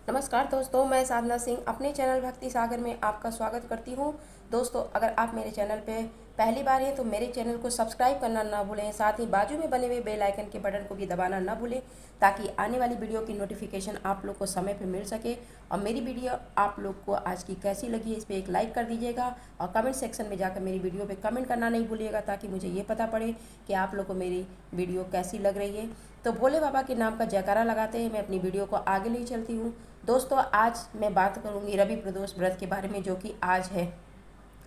नमस्कार दोस्तों, मैं साधना सिंह अपने चैनल भक्ति सागर में आपका स्वागत करती हूं। दोस्तों, अगर आप मेरे चैनल पे पहली बार हैं तो मेरे चैनल को सब्सक्राइब करना ना भूलें। साथ ही बाजू में बने हुए बेल आइकन के बटन को भी दबाना ना भूलें, ताकि आने वाली वीडियो की नोटिफिकेशन आप लोग को समय पे मिल सके। और मेरी वीडियो आप लोग को आज की कैसी लगी, इस पर एक लाइक कर दीजिएगा और कमेंट सेक्शन में जाकर मेरी वीडियो पर कमेंट करना नहीं भूलिएगा, ताकि मुझे ये पता पड़े कि आप लोग को मेरी वीडियो कैसी लग रही है। तो भोले बाबा के नाम का जयकारा लगाते हैं मैं अपनी वीडियो को आगे ले चलती हूँ। दोस्तों, आज मैं बात करूंगी रवि प्रदोष व्रत के बारे में, जो कि आज है।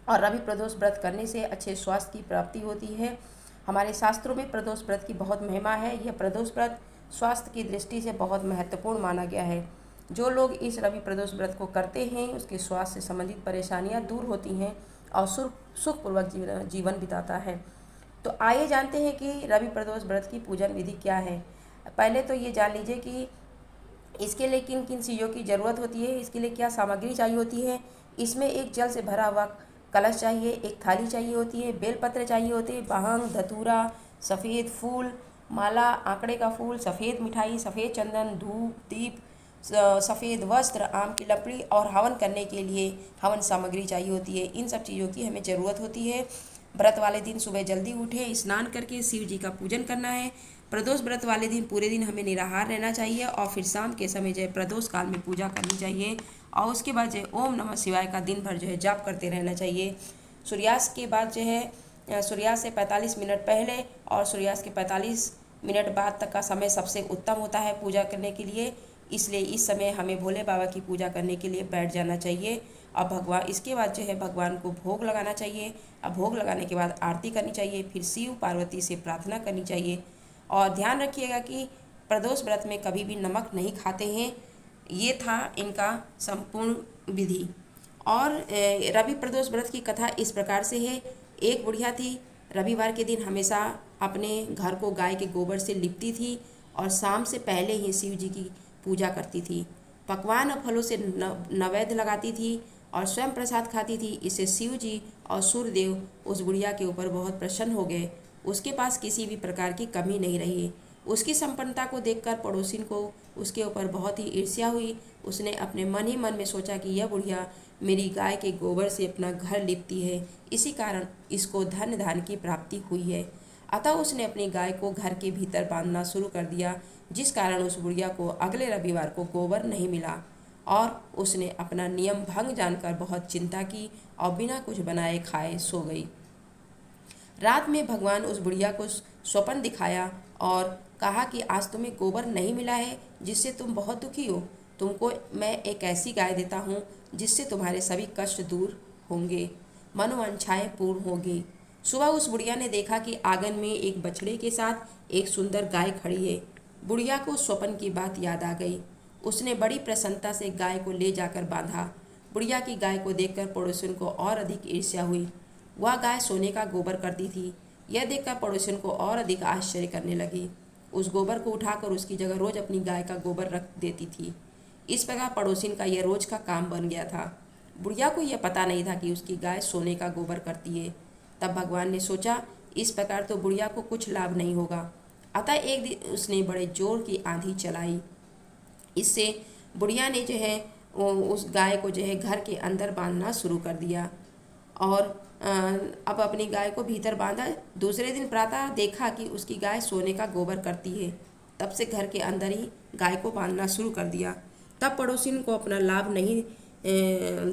और रवि प्रदोष व्रत करने से अच्छे स्वास्थ्य की प्राप्ति होती है। हमारे शास्त्रों में प्रदोष व्रत की बहुत महिमा है। यह प्रदोष व्रत स्वास्थ्य की दृष्टि से बहुत महत्वपूर्ण माना गया है। जो लोग इस रवि प्रदोष व्रत को करते हैं उसके स्वास्थ्य से संबंधित परेशानियां दूर होती हैं और सुखपूर्वक जीवन बिताता है। तो आइए जानते हैं कि रवि प्रदोष व्रत की पूजन विधि क्या है। पहले तो ये जान लीजिए कि इसके लिए किन किन चीज़ों की ज़रूरत होती है, इसके लिए क्या सामग्री चाहिए होती है। इसमें एक जल से भरा हुआ कलश चाहिए, एक थाली चाहिए होती है, बेलपत्र चाहिए होते हैं, भांग, धतूरा, सफ़ेद फूल, माला, आंकड़े का फूल, सफ़ेद मिठाई, सफ़ेद चंदन, धूप, दीप, सफ़ेद वस्त्र, आम की लकड़ी और हवन करने के लिए हवन सामग्री चाहिए होती है। इन सब चीज़ों की हमें ज़रूरत होती है। व्रत वाले दिन सुबह जल्दी उठे, स्नान करके शिव जी का पूजन करना है। प्रदोष व्रत वाले दिन पूरे दिन हमें निराहार रहना चाहिए और फिर शाम के समय जो है प्रदोष काल में पूजा करनी चाहिए। और उसके बाद जो है ओम नमः शिवाय का दिन भर जो है जाप करते रहना चाहिए। सूर्यास्त के बाद जो है सूर्यास्त से 45 मिनट पहले और सूर्यास्त के 45 मिनट बाद तक का समय सबसे उत्तम होता है पूजा करने के लिए। इसलिए इस समय हमें भोले बाबा की पूजा करने के लिए बैठ जाना चाहिए। और भगवान इसके बाद जो है भगवान को भोग लगाना चाहिए। अब भोग लगाने के बाद आरती करनी चाहिए, फिर शिव पार्वती से प्रार्थना करनी चाहिए। और ध्यान रखिएगा कि प्रदोष व्रत में कभी भी नमक नहीं खाते हैं। ये था इनका संपूर्ण विधि। और रवि प्रदोष व्रत की कथा इस प्रकार से है। एक बुढ़िया थी, रविवार के दिन हमेशा अपने घर को गाय के गोबर से लिपती थी और शाम से पहले ही शिव जी की पूजा करती थी। पकवान और फलों से नैवेद्य लगाती थी और स्वयं प्रसाद खाती थी। इससे शिव जी और सूर्यदेव उस बुढ़िया के ऊपर बहुत प्रसन्न हो गए। उसके पास किसी भी प्रकार की कमी नहीं रही। उसकी संपन्नता को देखकर पड़ोसिन को उसके ऊपर बहुत ही ईर्ष्या हुई। उसने अपने मन ही मन में सोचा कि यह बुढ़िया मेरी गाय के गोबर से अपना घर लिपती है, इसी कारण इसको धन धान की प्राप्ति हुई है। अतः उसने अपनी गाय को घर के भीतर बांधना शुरू कर दिया, जिस कारण उस बुढ़िया को अगले रविवार को गोबर नहीं मिला। और उसने अपना नियम भंग जानकर बहुत चिंता की और बिना कुछ बनाए खाए सो गई। रात में भगवान उस बुढ़िया को स्वप्न दिखाया और कहा कि आज तुम्हें गोबर नहीं मिला है, जिससे तुम बहुत दुखी हो। तुमको मैं एक ऐसी गाय देता हूँ जिससे तुम्हारे सभी कष्ट दूर होंगे, मनोवांछाएं पूर्ण होंगी। सुबह उस बुढ़िया ने देखा कि आंगन में एक बछड़े के साथ एक सुंदर गाय खड़ी है। बुढ़िया को स्वप्न की बात याद आ गई। उसने बड़ी प्रसन्नता से गाय को ले जाकर बांधा। बुढ़िया की गाय को देखकर पड़ोसियों को और अधिक ईर्ष्या हुई। वह गाय सोने का गोबर करती थी। यह देखकर पड़ोसियों को और अधिक आश्चर्य करने लगी। उस गोबर को उठाकर उसकी जगह रोज अपनी गाय का गोबर रख देती थी। इस प्रकार पड़ोसिन का यह रोज का काम बन गया था। बुढ़िया को यह पता नहीं था कि उसकी गाय सोने का गोबर करती है। तब भगवान ने सोचा, इस प्रकार तो बुढ़िया को कुछ लाभ नहीं होगा। अतः एक दिन उसने बड़े जोर की आंधी चलाई। इससे बुढ़िया ने जो है उस गाय को जो है घर के अंदर बांधना शुरू कर दिया और अब अपनी गाय को भीतर बांधा। दूसरे दिन प्रातः देखा कि उसकी गाय सोने का गोबर करती है। तब से घर के अंदर ही गाय को बांधना शुरू कर दिया। तब पड़ोसिन को अपना लाभ नहीं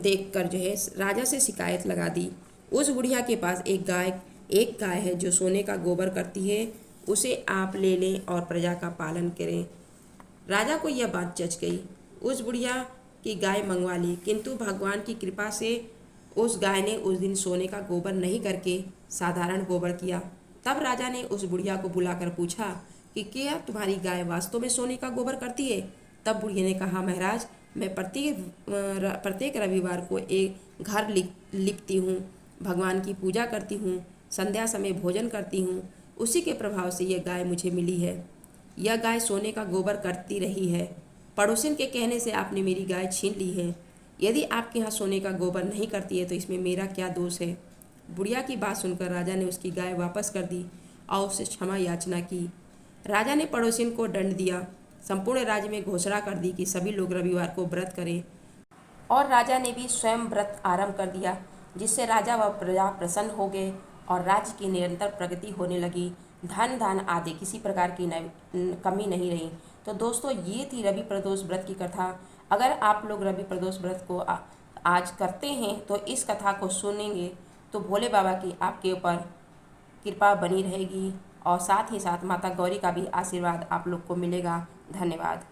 देखकर जो है राजा से शिकायत लगा दी। उस बुढ़िया के पास एक गाय है जो सोने का गोबर करती है, उसे आप ले लें और प्रजा का पालन करें। राजा को यह बात जच गई। उस बुढ़िया की गाय मंगवा ली, किंतु भगवान की कृपा से उस गाय ने उस दिन सोने का गोबर नहीं करके साधारण गोबर किया। तब राजा ने उस बुढ़िया को बुलाकर पूछा कि क्या तुम्हारी गाय वास्तव में सोने का गोबर करती है? तब बुढ़िया ने कहा, महाराज, मैं प्रत्येक रविवार को एक घर लिपती हूँ, भगवान की पूजा करती हूँ, संध्या समय भोजन करती हूँ। उसी के प्रभाव से यह गाय मुझे मिली है। यह गाय सोने का गोबर करती रही है। पड़ोसिन के कहने से आपने मेरी गाय छीन ली है। यदि आपके यहाँ सोने का गोबर नहीं करती है तो इसमें मेरा क्या दोष है? बुढ़िया की बात सुनकर राजा ने उसकी गाय वापस कर दी और उससे क्षमा याचना की। राजा ने पड़ोसिन को दंड दिया। संपूर्ण राज्य में घोषणा कर दी कि सभी लोग रविवार को व्रत करें और राजा ने भी स्वयं व्रत आरंभ कर दिया, जिससे राजा व प्रजा प्रसन्न हो गए और राज्य की निरंतर प्रगति होने लगी। धन धान आदि किसी प्रकार की कमी नहीं रही। तो दोस्तों, ये थी रवि प्रदोष व्रत की कथा। अगर आप लोग रवि प्रदोष व्रत को आज करते हैं तो इस कथा को सुनेंगे तो भोले बाबा की आपके ऊपर कृपा बनी रहेगी और साथ ही साथ माता गौरी का भी आशीर्वाद आप लोग को मिलेगा। धन्यवाद।